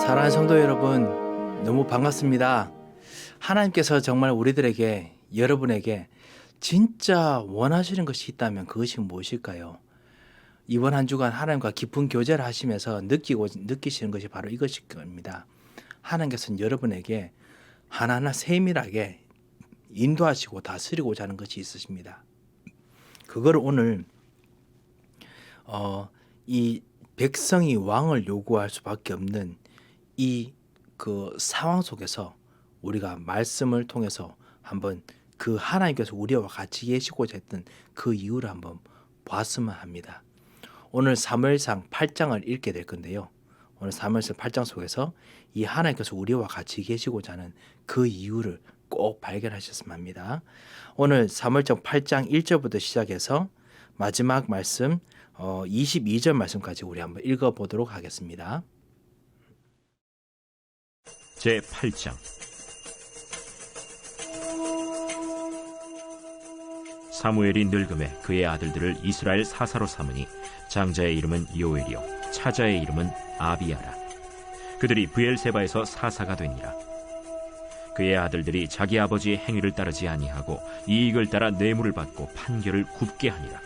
사랑하는 성도 여러분, 너무 반갑습니다. 하나님께서 정말 우리들에게, 여러분에게 진짜 원하시는 것이 있다면 그것이 무엇일까요? 이번 한 주간 하나님과 깊은 교제를 하시면서 느끼시는 것이 바로 이것일 겁니다. 하나님께서는 여러분에게 하나하나 세밀하게 인도하시고 다스리고자 하는 것이 있으십니다. 그걸 오늘 이 백성이 왕을 요구할 수밖에 없는 이 상황 속에서 우리가 말씀을 통해서 한번 그 하나님께서 우리와 같이 계시고자 했던 그 이유를 한번 보았으면 합니다. 오늘 사무엘상 8장을 읽게 될 건데요. 오늘 사무엘상 8장 속에서 이 하나님께서 우리와 같이 계시고자 하는 그 이유를 꼭 발견하셨으면 합니다. 오늘 사무엘상 8장 1절부터 시작해서 마지막 말씀 22절 말씀까지 우리 한번 읽어보도록 하겠습니다. 제8장 사무엘이 늙음에 그의 아들들을 이스라엘 사사로 삼으니 장자의 이름은 요엘이요 차자의 이름은 아비야라. 그들이 브엘세바에서 사사가 되니라. 그의 아들들이 자기 아버지의 행위를 따르지 아니하고 이익을 따라 뇌물을 받고 판결을 굽게 하니라.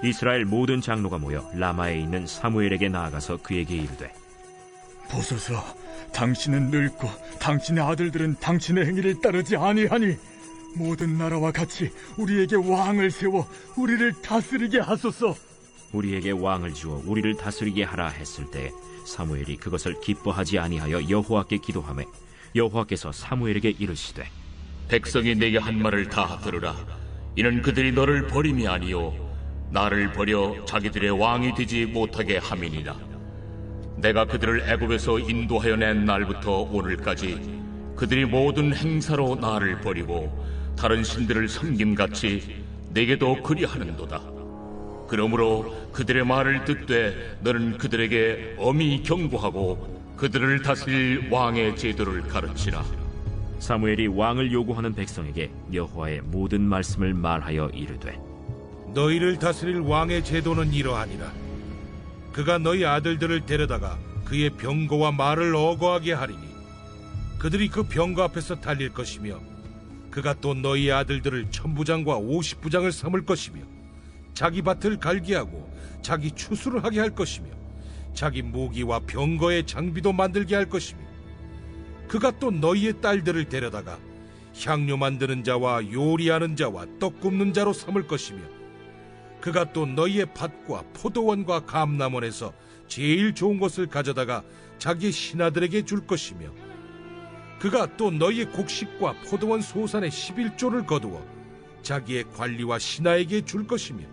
이스라엘 모든 장로가 모여 라마에 있는 사무엘에게 나아가서 그에게 이르되, 보소서, 당신은 늙고 당신의 아들들은 당신의 행위를 따르지 아니하니 모든 나라와 같이 우리에게 왕을 세워 우리를 다스리게 하소서. 우리에게 왕을 주어 우리를 다스리게 하라 했을 때 사무엘이 그것을 기뻐하지 아니하여 여호와께 기도하매 여호와께서 사무엘에게 이르시되, 백성이 내게 한 말을 다 들으라. 이는 그들이 너를 버림이 아니요 나를 버려 자기들의 왕이 되지 못하게 함이니라. 내가 그들을 애굽에서 인도하여 낸 날부터 오늘까지 그들이 모든 행사로 나를 버리고 다른 신들을 섬김같이 내게도 그리하는도다. 그러므로 그들의 말을 듣되 너는 그들에게 엄히 경고하고 그들을 다스릴 왕의 제도를 가르치라. 사무엘이 왕을 요구하는 백성에게 여호와의 모든 말씀을 말하여 이르되, 너희를 다스릴 왕의 제도는 이러하니라. 그가 너희 아들들을 데려다가 그의 병거와 말을 어거하게 하리니 그들이 그 병거 앞에서 달릴 것이며 그가 또 너희 아들들을 1000부장과 50부장을 삼을 것이며 자기 밭을 갈게 하고 자기 추수를 하게 할 것이며 자기 모기와 병거의 장비도 만들게 할 것이며 그가 또 너희의 딸들을 데려다가 향료 만드는 자와 요리하는 자와 떡 굽는 자로 삼을 것이며 그가 또 너희의 밭과 포도원과 감람원에서 제일 좋은 것을 가져다가 자기 신하들에게 줄 것이며 그가 또 너희의 곡식과 포도원 소산의 11조를 거두어 자기의 관리와 신하에게 줄 것이며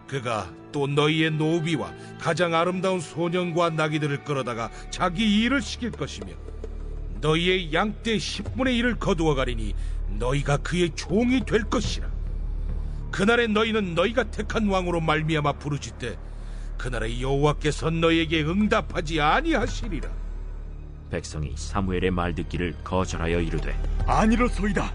그가 또 너희의 노비와 가장 아름다운 소년과 나귀들을 끌어다가 자기 일을 시킬 것이며 너희의 양떼 10분의 1을 거두어 가리니 너희가 그의 종이 될 것이라. 그날에 너희는 너희가 택한 왕으로 말미암아 부르짖되 그날에 여호와께서 너희에게 응답하지 아니하시리라. 백성이 사무엘의 말 듣기를 거절하여 이르되, 아니로소이다.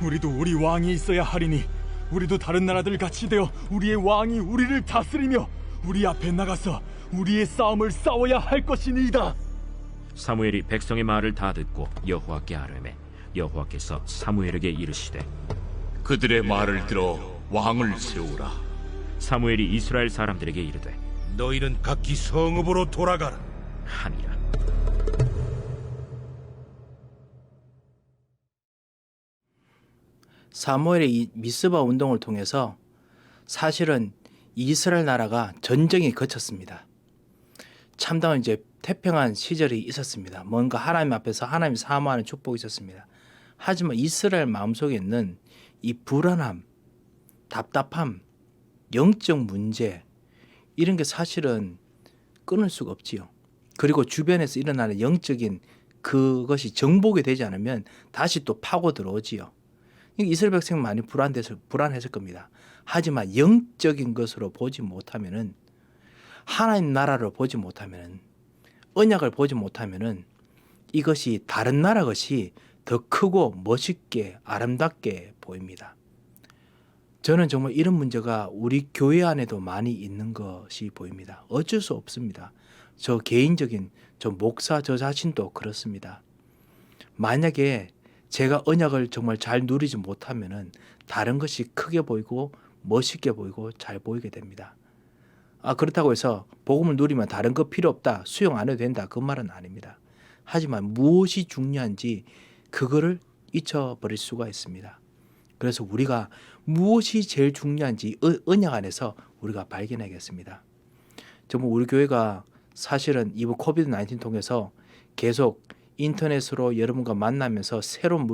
우리도 우리 왕이 있어야 하리니 우리도 다른 나라들 같이 되어 우리의 왕이 우리를 다스리며 우리 앞에 나가서 우리의 싸움을 싸워야 할 것이니이다. 사무엘이 백성의 말을 다 듣고 여호와께 아뢰매 여호와께서 사무엘에게 이르시되, 그들의 말을 들어 왕을 세우라. 사무엘이 이스라엘 사람들에게 이르되, 너희는 각기 성읍으로 돌아가라 하니라. 사무엘의 이 미스바 운동을 통해서 사실은 이스라엘 나라가 전쟁이 거쳤습니다. 참다운 이제 태평한 시절이 있었습니다. 뭔가 하나님 앞에서 하나님 사모하는 축복이 있었습니다. 하지만 이스라엘 마음속에 있는 이 불안함, 답답함, 영적 문제 이런 게 사실은 끊을 수가 없지요. 그리고 주변에서 일어나는 영적인 그것이 정복이 되지 않으면 다시 또 파고 들어오지요. 이스라엘 백성 많이 불안했을 겁니다. 하지만 영적인 것으로 보지 못하면은 하나님 나라를 보지 못하면은 언약을 보지 못하면은 이것이 다른 나라 것이 더 크고 멋있게 아름답게 보입니다. 저는 정말 이런 문제가 우리 교회 안에도 많이 있는 것이 보입니다. 어쩔 수 없습니다. 저 개인적인 저 목사 저 자신도 그렇습니다. 만약에 제가 언약을 정말 잘 누리지 못하면은 다른 것이 크게 보이고 멋있게 보이고 잘 보이게 됩니다. 그렇다고 해서 복음을 누리면 다른 거 필요 없다, 수용 안 해도 된다, 그 말은 아닙니다. 하지만 무엇이 중요한지 그거를 잊혀버릴 수가 있습니다. 그래서 우리가 무엇이 제일 중요한지 언약 안에서 우리가 발견하겠습니다. 정말 우리 교회가 사실은 이번 코비드 19 통해서 계속 인터넷으로 여러분과 만나면서 새로운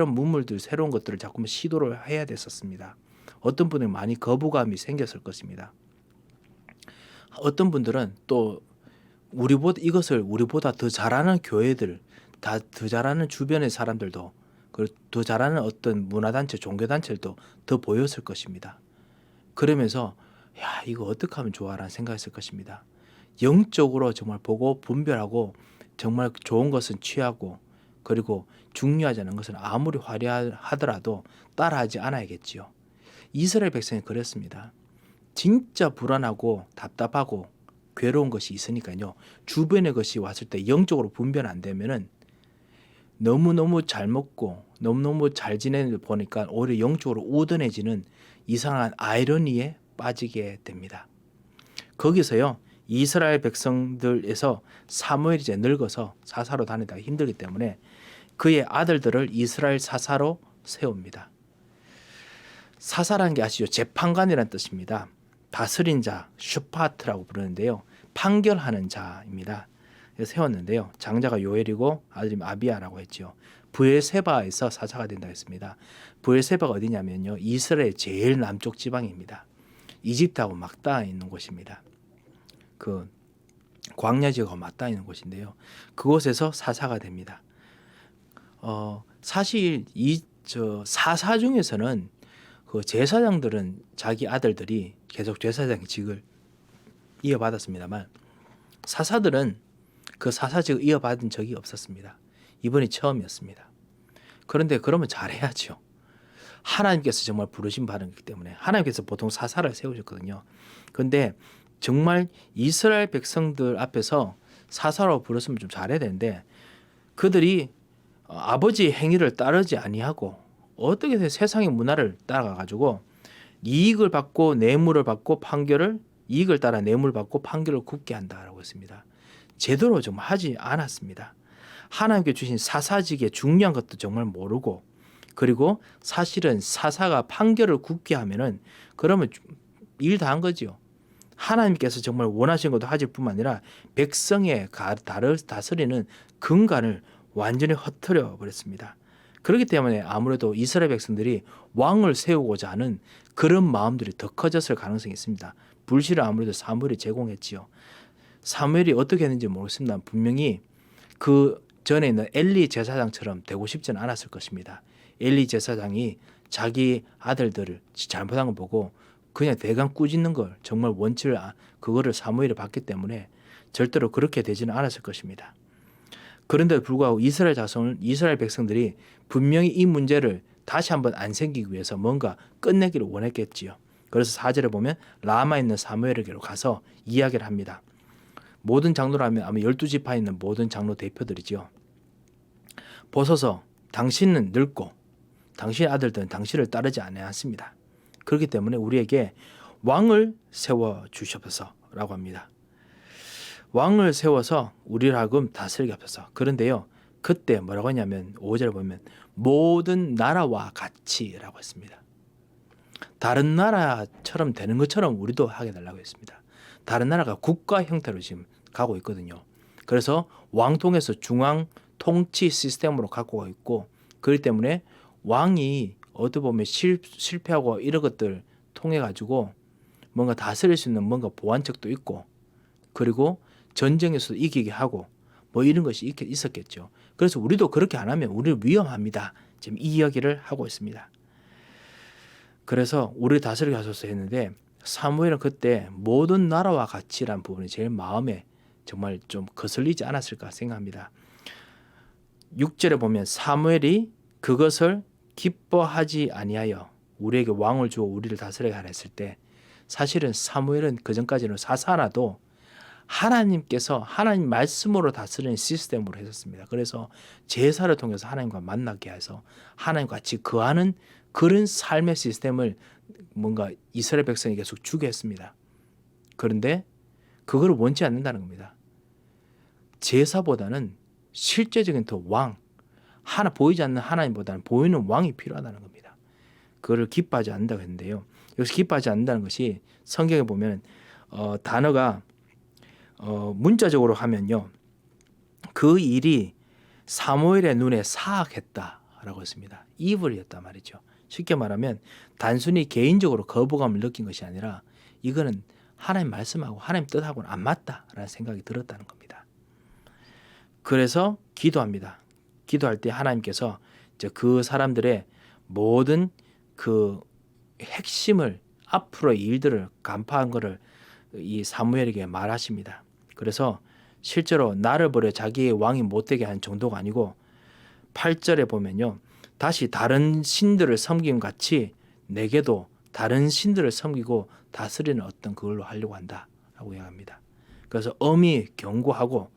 문물들, 새로운 것들을 자꾸 시도를 해야 됐었습니다. 어떤 분은 많이 거부감이 생겼을 것입니다. 어떤 분들은 또 이것을 우리보다 더 잘하는 교회들, 더 잘하는 주변의 사람들도, 그리고 더 잘하는 어떤 문화단체, 종교단체들도 더 보였을 것입니다. 그러면서 야, 이거 어떻게 하면 좋아라는 생각했을 것입니다. 영적으로 정말 보고 분별하고 정말 좋은 것은 취하고, 그리고 중요하지 않은 것은 아무리 화려하더라도 따라하지 않아야겠지요. 이스라엘 백성이 그랬습니다. 진짜 불안하고 답답하고 괴로운 것이 있으니까요. 주변의 것이 왔을 때 영적으로 분별 안 되면은 너무너무 잘 먹고 너무너무 잘 지내는 걸 보니까 오히려 영적으로 우둔해지는 이상한 아이러니에 빠지게 됩니다. 거기서요, 이스라엘 백성들에서 사무엘이 이제 늙어서 사사로 다니다가 힘들기 때문에 그의 아들들을 이스라엘 사사로 세웁니다. 사사라는 게 아시죠? 재판관이라는 뜻입니다. 다스린 자, 슈파트라고 부르는데요. 판결하는 자입니다. 세웠는데요. 장자가 요엘이고 아들이 아비야라고 했죠. 브엘세바에서 사사가 된다 했습니다. 브엘세바가 어디냐면요, 이스라엘 제일 남쪽 지방입니다. 이집트하고 맞닿아 있는 곳입니다. 그 광야 지역하고 맞닿아 있는 곳인데요. 그곳에서 사사가 됩니다. 사실 사사 중에서는 그 제사장들은 자기 아들들이 계속 제사장직을 이어받았습니다만, 사사들은 그 사사직을 이어받은 적이 없었습니다. 이번이 처음이었습니다. 그런데 그러면 잘해야죠. 하나님께서 정말 부르심 받았기 때문에 하나님께서 보통 사사를 세우셨거든요. 그런데 정말 이스라엘 백성들 앞에서 사사로 부르시면 좀 잘해야 되는데, 그들이 아버지의 행위를 따르지 아니하고 어떻게 세상의 문화를 따라가 가지고 이익을 받고 뇌물을 받고 이익을 따라 뇌물 받고 판결을 굽게 한다라고 했습니다. 제대로 좀 하지 않았습니다. 하나님께 주신 사사직의 중요한 것도 정말 모르고, 그리고 사실은 사사가 판결을 굽게 하면은 그러면 일 다 한 거지요. 하나님께서 정말 원하신 것도 하실 뿐만 아니라 백성의 다스리는 근간을 완전히 허트려 버렸습니다. 그렇기 때문에 아무래도 이스라엘 백성들이 왕을 세우고자 하는 그런 마음들이 더 커졌을 가능성이 있습니다. 불씨를 아무래도 사무엘이 제공했지요. 사무엘이 어떻게 했는지 모르겠습니다. 분명히 그 전에 있는 엘리 제사장처럼 되고 싶지는 않았을 것입니다. 엘리 제사장이 자기 아들들을 잘못한 걸 보고 그냥 대강 꾸짖는 걸 정말 그거를 사무엘이 봤기 때문에 절대로 그렇게 되지는 않았을 것입니다. 그런데도 불구하고 이스라엘 백성들이 분명히 이 문제를 다시 한번 안 생기기 위해서 뭔가 끝내기를 원했겠지요. 그래서 4절에 보면 라마에 있는 사무엘에게로 가서 이야기를 합니다. 모든 장로라면 아마 12지파에 있는 모든 장로 대표들이죠. 보소서, 당신은 늙고 당신의 아들들은 당신을 따르지 않았습니다. 그렇기 때문에 우리에게 왕을 세워주시옵소서라고 합니다. 왕을 세워서 우리를 하여금 다스리게 하소서. 그런데요, 그때 뭐라고 하냐면 5절에 보면 모든 나라와 같이라고 했습니다. 다른 나라처럼 되는 것처럼 우리도 하게 달라고 했습니다. 다른 나라가 국가 형태로 지금 가고 있거든요. 그래서 왕통에서 중앙 통치 시스템으로 갖고 있고, 그렇기 때문에 왕이 어떻게 보면 실패하고 이런 것들 통해 가지고 뭔가 다스릴 수 있는 뭔가 보완책도 있고, 그리고 전쟁에서도 이기게 하고 뭐 이런 것이 있었겠죠. 그래서 우리도 그렇게 안 하면 우리는 위험합니다. 지금 이 이야기를 하고 있습니다. 그래서 우리 다스리게 하소서 했는데, 사무엘은 그때 모든 나라와 같이란 부분이 제일 마음에 정말 좀 거슬리지 않았을까 생각합니다. 6절에 보면 사무엘이 그것을 기뻐하지 아니하여 우리에게 왕을 주어 우리를 다스리게 하라 했을 때, 사실은 사무엘은 그전까지는 사사라도 하나님께서 하나님 말씀으로 다스리는 시스템으로 했었습니다. 그래서 제사를 통해서 하나님과 만나게 해서 하나님과 같이 거하는 그런 삶의 시스템을 뭔가 이스라엘 백성이 계속 주게 했습니다. 그런데 그걸 원치 않는다는 겁니다. 제사보다는 실제적인 더 왕, 하나 보이지 않는 하나님보다는 보이는 왕이 필요하다는 겁니다. 그거를 기뻐하지 않는다고 했는데요. 여기서 기뻐하지 않는다는 것이 성경에 보면 단어가 문자적으로 하면요. 그 일이 사무엘의 눈에 사악했다라고 했습니다. 이블이었단 말이죠. 쉽게 말하면 단순히 개인적으로 거부감을 느낀 것이 아니라 이거는 하나님 말씀하고 하나님 뜻하고는 안 맞다라는 생각이 들었다는 겁니다. 그래서 기도합니다. 기도할 때 하나님께서 이제 그 사람들의 모든 그 핵심을 앞으로의 일들을 간파한 것을 이 사무엘에게 말하십니다. 그래서 실제로 나를 버려 자기의 왕이 못되게 하는 정도가 아니고 8절에 보면요. 다시 다른 신들을 섬김 같이 내게도 다른 신들을 섬기고 다스리는 어떤 그걸로 하려고 한다라고 이야기합니다. 그래서 엄히 경고하고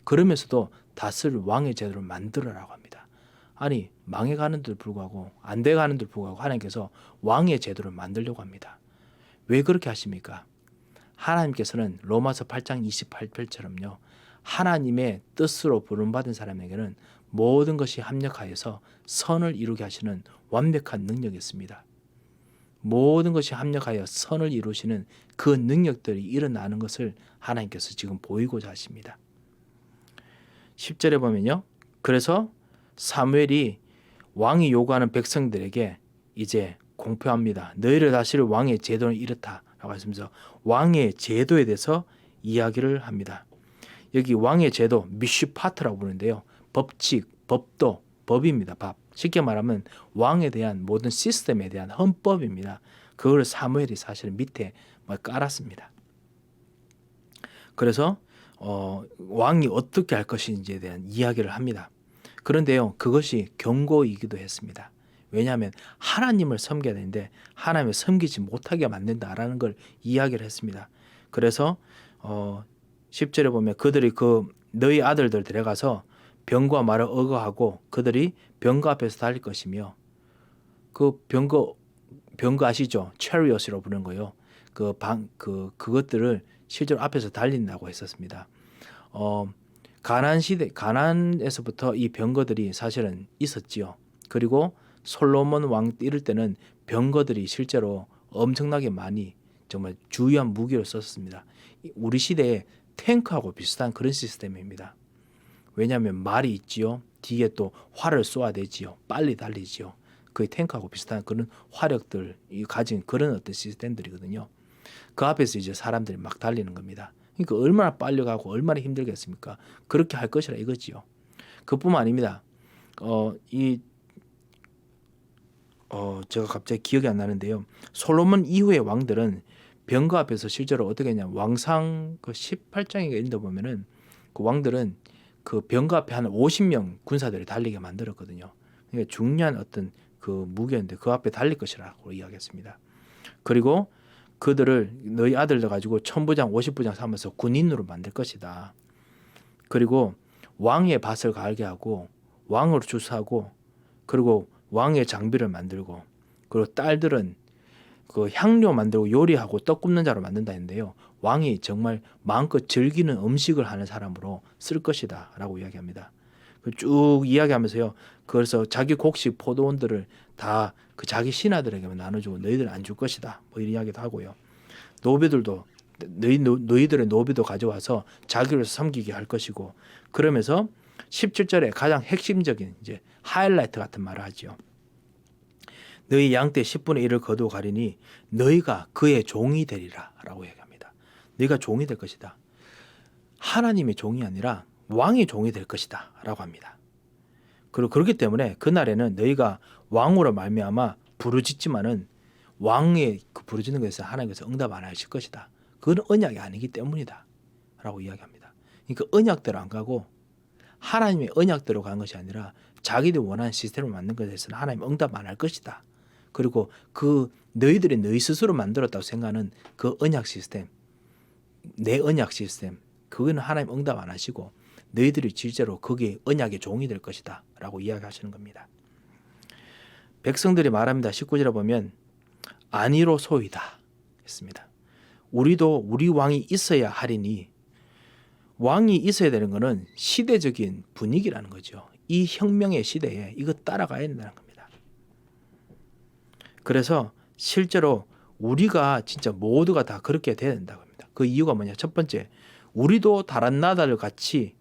그러면서도 다스릴 왕의 제도를 만들어라고 합니다. 아니 망해가는데도 불구하고 안 돼가는데도 불구하고 하나님께서 왕의 제도를 만들려고 합니다. 왜 그렇게 하십니까? 하나님께서는 로마서 8장 28절처럼요. 하나님의 뜻으로 부름받은 사람에게는 모든 것이 합력하여서 선을 이루게 하시는 완벽한 능력이 있습니다. 모든 것이 합력하여 선을 이루시는 그 능력들이 일어나는 것을 하나님께서 지금 보이고자 하십니다. 10절에 보면요. 그래서 사무엘이 왕이 요구하는 백성들에게 이제 공표합니다. 너희를 다스릴 왕의 제도는 이렇다라고 하시면서 왕의 제도에 대해서 이야기를 합니다. 여기 왕의 제도 미슈파트라고 부르는데요. 법칙, 법도, 법입니다. 법. 쉽게 말하면 왕에 대한 모든 시스템에 대한 헌법입니다. 그걸 사무엘이 사실은 밑에 깔았습니다. 그래서 왕이 어떻게 할 것인지에 대한 이야기를 합니다. 그런데요, 그것이 경고이기도 했습니다. 왜냐하면 하나님을 섬겨야 되는데 하나님을 섬기지 못하게 만든다라는 걸 이야기를 했습니다. 그래서 10절에 보면 그들이 그 너희 아들들 데려가서 병거와 말을 억어하고 그들이 병거 앞에서 달릴 것이며 그 병거 아시죠? 체리엇이라고 부르는 거요. 그것들을 실제로 앞에서 달린다고 했었습니다. 가나안에서부터 이 병거들이 사실은 있었지요. 그리고 솔로몬 왕 이럴 때는 병거들이 실제로 엄청나게 많이 정말 주요한 무기로 썼습니다. 우리 시대에 탱크하고 비슷한 그런 시스템입니다. 왜냐하면 말이 있지요. 뒤에 또 활을 쏘아야 되지요. 빨리 달리지요. 그 탱크하고 비슷한 그런 화력들이 가진 그런 어떤 시스템들이거든요. 그 앞에서 이제 사람들이 막 달리는 겁니다. 그러니까 얼마나 빨리 가고 얼마나 힘들겠습니까? 그렇게 할 것이라 이거지요. 그뿐만 아닙니다. 제가 갑자기 기억이 안 나는데요. 솔로몬 이후의 왕들은 병거 앞에서 실제로 어떻게 했냐? 왕상 그 18장에 있는데 보면은 그 왕들은 그 병거 앞에 한 50명 군사들이 달리게 만들었거든요. 그러니까 중요한 어떤 그 무기였는데 그 앞에 달릴 것이라고 이야기했습니다. 그리고 그들을 너희 아들들 가지고 1000부장 50부장 삼아서 군인으로 만들 것이다. 그리고 왕의 밭을 갈게 하고 왕으로 주사하고 그리고 왕의 장비를 만들고 그리고 딸들은 그 향료 만들고 요리하고 떡 굽는 자로 만든다 했는데요. 왕이 정말 마음껏 즐기는 음식을 하는 사람으로 쓸 것이다 라고 이야기합니다. 쭉 이야기하면서요. 그래서 자기 곡식 포도원들을 다 그 자기 신하들에게만 나눠주고 너희들은 안 줄 것이다. 뭐 이런 이야기도 하고요. 노비들도 너희들의 노비도 가져와서 자기를 섬기게 할 것이고 그러면서 17절에 가장 핵심적인 이제 하이라이트 같은 말을 하죠. 너희 양떼 10분의 1을 거두어 가리니 너희가 그의 종이 되리라 라고 얘기합니다. 너희가 종이 될 것이다. 하나님의 종이 아니라 왕의 종이 될 것이다 라고 합니다. 그리고 그렇기 때문에 그날에는 너희가 왕으로 말미암아 부르짖지만은 왕의 그 부르짖는 것에서 하나님께서 응답 안 하실 것이다. 그건 언약이 아니기 때문이다 라고 이야기합니다. 그러니까 언약대로 안 가고 하나님의 언약대로 간 것이 아니라 자기들이 원하는 시스템을 만든 것에서는 하나님 응답 안 할 것이다. 그리고 그 너희들이 너희 스스로 만들었다고 생각하는 그 언약 시스템, 내 언약 시스템, 그거는 하나님 응답 안 하시고 너희들이 실제로 거기에 언약의 종이 될 것이다 라고 이야기하시는 겁니다. 백성들이 말합니다. 19절에 보면 안위로 소이다 했습니다. 우리도 우리 왕이 있어야 하리니, 왕이 있어야 되는 것은 시대적인 분위기라는 거죠. 이 혁명의 시대에 이거 따라가야 된다는 겁니다. 그래서 실제로 우리가 진짜 모두가 다 그렇게 돼야 된다고 합니다. 그 이유가 뭐냐? 첫 번째, 우리도 다른 나라들 같이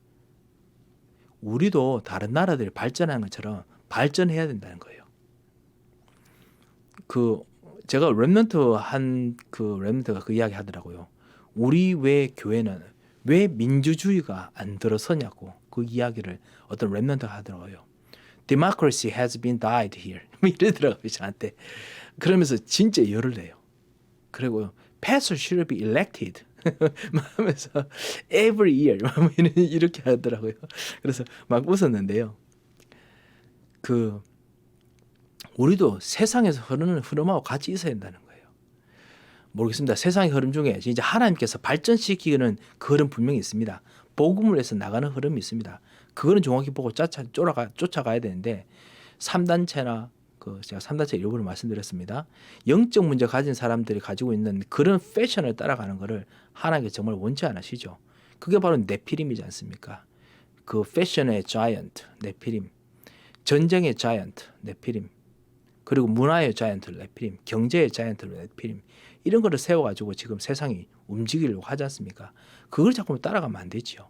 우리도 다른 나라들이 발전하는 것처럼 발전해야 된다는 거예요. 제가 렘넌트가 그 이야기 하더라고요. 우리 왜 교회는 왜 민주주의가 안 들어서냐고 그 이야기를 어떤 렘넌트가 하더라고요. Democracy has been died here. 이러더라고요 저한테. 그러면서 진짜 열을 내요. 그리고 Pastor should be elected. 하면서 every year 이렇게 하더라고요. 그래서 막 웃었는데요. 우리도 세상에서 흐르는 흐름하고 같이 있어야 된다는 거예요. 모르겠습니다. 세상의 흐름 중에 진짜 하나님께서 발전시키는 그 흐름 분명히 있습니다. 복음을 해서 나가는 흐름이 있습니다. 그거는 정확히 보고 쫓아가야 되는데 3단체나 제가 3단체 일부를 말씀드렸습니다. 영적 문제 가진 사람들이 가지고 있는 그런 패션을 따라가는 것을 하나님께서 정말 원치 않으시죠. 그게 바로 네피림이지 않습니까? 그 패션의 자이언트 네피림, 전쟁의 자이언트 네피림, 그리고 문화의 자이언트 네피림, 경제의 자이언트 네피림, 이런 거를 세워가지고 지금 세상이 움직이려고 하지 않습니까? 그걸 자꾸 따라가면 안 되죠.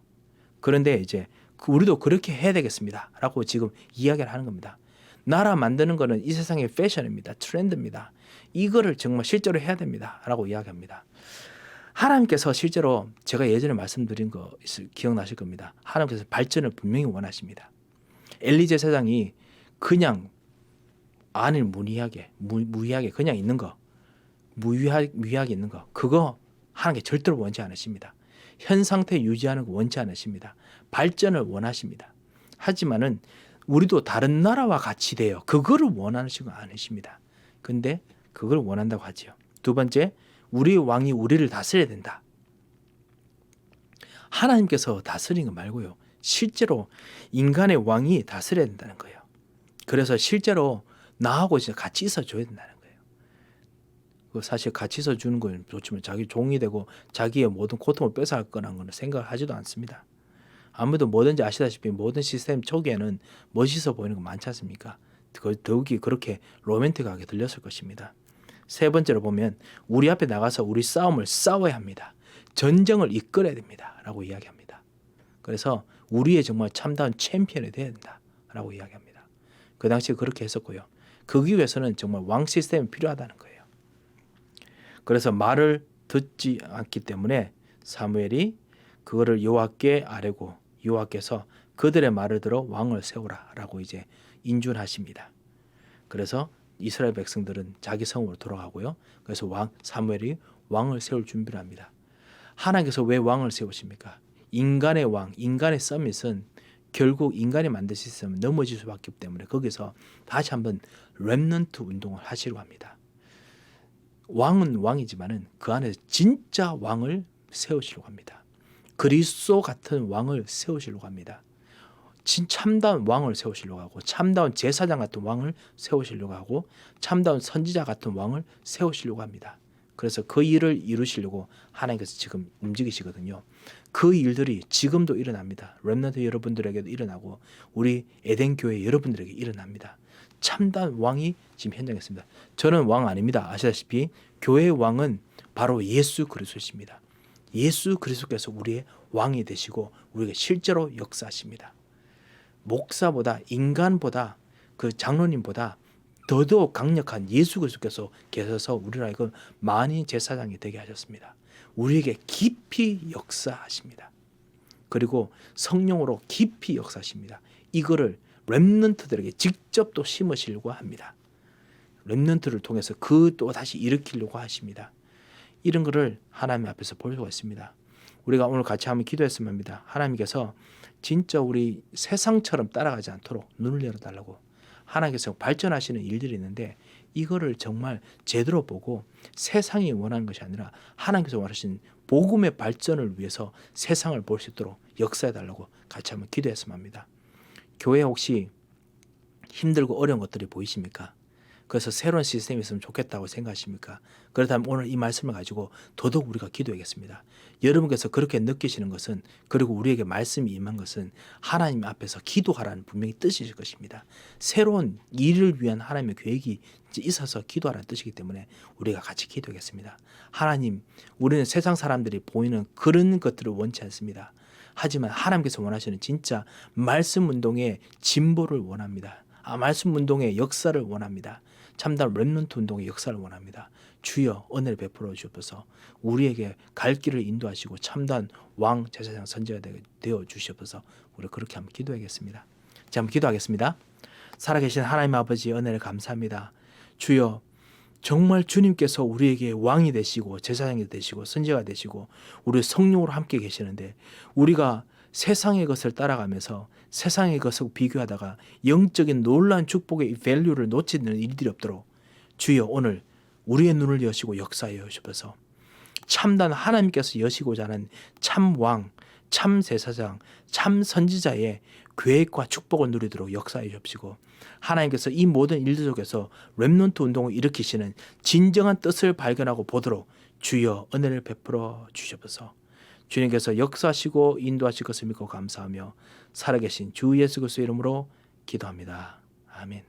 그런데 이제 우리도 그렇게 해야 되겠습니다 라고 지금 이야기를 하는 겁니다. 나라 만드는 거는 이 세상의 패션입니다. 트렌드입니다. 이거를 정말 실제로 해야 됩니다 라고 이야기합니다. 하나님께서 실제로 제가 예전에 말씀드린 거 기억나실 겁니다. 하나님께서 발전을 분명히 원하십니다. 엘리 제사장이 그냥 안을 무의하게 그냥 있는 거, 무의하게 있는 거, 그거 하나님께 절대로 원치 않으십니다. 현 상태 유지하는 거 원치 않으십니다. 발전을 원하십니다. 하지만은 우리도 다른 나라와 같이 돼요. 그거를 원하시는 거 아니십니다. 근데 그걸 원한다고 하지요. 두 번째, 우리의 왕이 우리를 다스려야 된다. 하나님께서 다스리는 거 말고요. 실제로 인간의 왕이 다스려야 된다는 거예요. 그래서 실제로 나하고 진짜 같이 있어줘야 된다는 거예요. 사실 같이 있어주는 건 좋지만 자기 종이 되고 자기의 모든 고통을 뺏어갈 거라는 건 생각을 하지도 않습니다. 아무도 뭐든지 아시다시피 모든 시스템 초기에는 멋있어 보이는 거 많지 않습니까? 더욱이 그렇게 로맨틱하게 들렸을 것입니다. 세 번째로 보면 우리 앞에 나가서 우리 싸움을 싸워야 합니다. 전쟁을 이끌어야 됩니다 라고 이야기합니다. 그래서 우리의 정말 참다운 챔피언이 되어야 된다 라고 이야기합니다. 그 당시에 그렇게 했었고요. 그기 위해서는 정말 왕 시스템이 필요하다는 거예요. 그래서 말을 듣지 않기 때문에 사무엘이 그거를 여호와께 아뢰고 여호와께서 그들의 말을 들어 왕을 세우라 라고 이제 인준하십니다. 그래서 이스라엘 백성들은 자기 성으로 돌아가고요. 그래서 사무엘이 왕을 세울 준비를 합니다. 하나님께서 왜 왕을 세우십니까? 인간의 왕, 인간의 서밋은 결국 인간이 만들 수 있으면 넘어질 수밖에 없기 때문에 거기서 다시 한번 렘넌트 운동을 하시려고 합니다. 왕은 왕이지만은 그 안에 진짜 왕을 세우시려고 합니다. 그리스도 같은 왕을 세우시려고 합니다. 참다운 왕을 세우시려고 하고 참다운 제사장 같은 왕을 세우시려고 하고 참다운 선지자 같은 왕을 세우시려고 합니다. 그래서 그 일을 이루시려고 하나님께서 지금 움직이시거든요. 그 일들이 지금도 일어납니다. 렘넌트 여러분들에게도 일어나고 우리 에덴 교회 여러분들에게 일어납니다. 참다운 왕이 지금 현장에 있습니다. 저는 왕 아닙니다. 아시다시피 교회의 왕은 바로 예수 그리스도십니다. 예수 그리스도께서 우리의 왕이 되시고 우리에게 실제로 역사하십니다. 목사보다 인간보다 그 장로님보다 더더욱 강력한 예수 그리스도께서 계셔서 우리를 알고 많이 제사장이 되게 하셨습니다. 우리에게 깊이 역사하십니다. 그리고 성령으로 깊이 역사하십니다. 이거를 렘넌트들에게 직접 또 심으시려고 합니다. 렘넌트를 통해서 또 다시 일으키려고 하십니다. 이런 거를 하나님 앞에서 볼 수가 있습니다. 우리가 오늘 같이 한번 기도했으면 합니다. 하나님께서 진짜 우리 세상처럼 따라가지 않도록 눈을 열어달라고, 하나님께서 발전하시는 일들이 있는데 이거를 정말 제대로 보고 세상이 원하는 것이 아니라 하나님께서 원하신 복음의 발전을 위해서 세상을 볼 수 있도록 역사해달라고 같이 한번 기도했으면 합니다. 교회 혹시 힘들고 어려운 것들이 보이십니까? 그래서 새로운 시스템이 있으면 좋겠다고 생각하십니까? 그렇다면 오늘 이 말씀을 가지고 더더욱 우리가 기도하겠습니다. 여러분께서 그렇게 느끼시는 것은, 그리고 우리에게 말씀이 임한 것은 하나님 앞에서 기도하라는 분명히 뜻이실 것입니다. 새로운 일을 위한 하나님의 계획이 있어서 기도하라는 뜻이기 때문에 우리가 같이 기도하겠습니다. 하나님, 우리는 세상 사람들이 보이는 그런 것들을 원치 않습니다. 하지만 하나님께서 원하시는 진짜 말씀 운동의 진보를 원합니다. 말씀 운동의 역사를 원합니다. 참다운 렘넌트 운동의 역사를 원합니다. 주여 은혜를 베풀어 주옵소서. 우리에게 갈 길을 인도하시고 참다운 왕 제사장 선지자가 되어 주시옵소서. 우리 그렇게 한번 기도하겠습니다. 자, 한번 기도하겠습니다. 살아계신 하나님 아버지 은혜를 감사합니다. 주여, 정말 주님께서 우리에게 왕이 되시고 제사장이 되시고 선지자가 되시고 우리 성령으로 함께 계시는데 우리가 세상의 것을 따라가면서 세상의 것을 비교하다가 영적인 놀라운 축복의 밸류를 놓치는 일들이 없도록 주여 오늘 우리의 눈을 여시고 역사해 주셔서 참단 하나님께서 여시고자 하는 참 왕, 참 제사장, 참 선지자의 계획과 축복을 누리도록 역사해 주옵시고 하나님께서 이 모든 일들 속에서 렘넌트 운동을 일으키시는 진정한 뜻을 발견하고 보도록 주여 은혜를 베풀어 주셔서 주님께서 역사하시고 인도하실 것을 믿고 감사하며 살아계신 주 예수 그리스도의 이름으로 기도합니다. 아멘.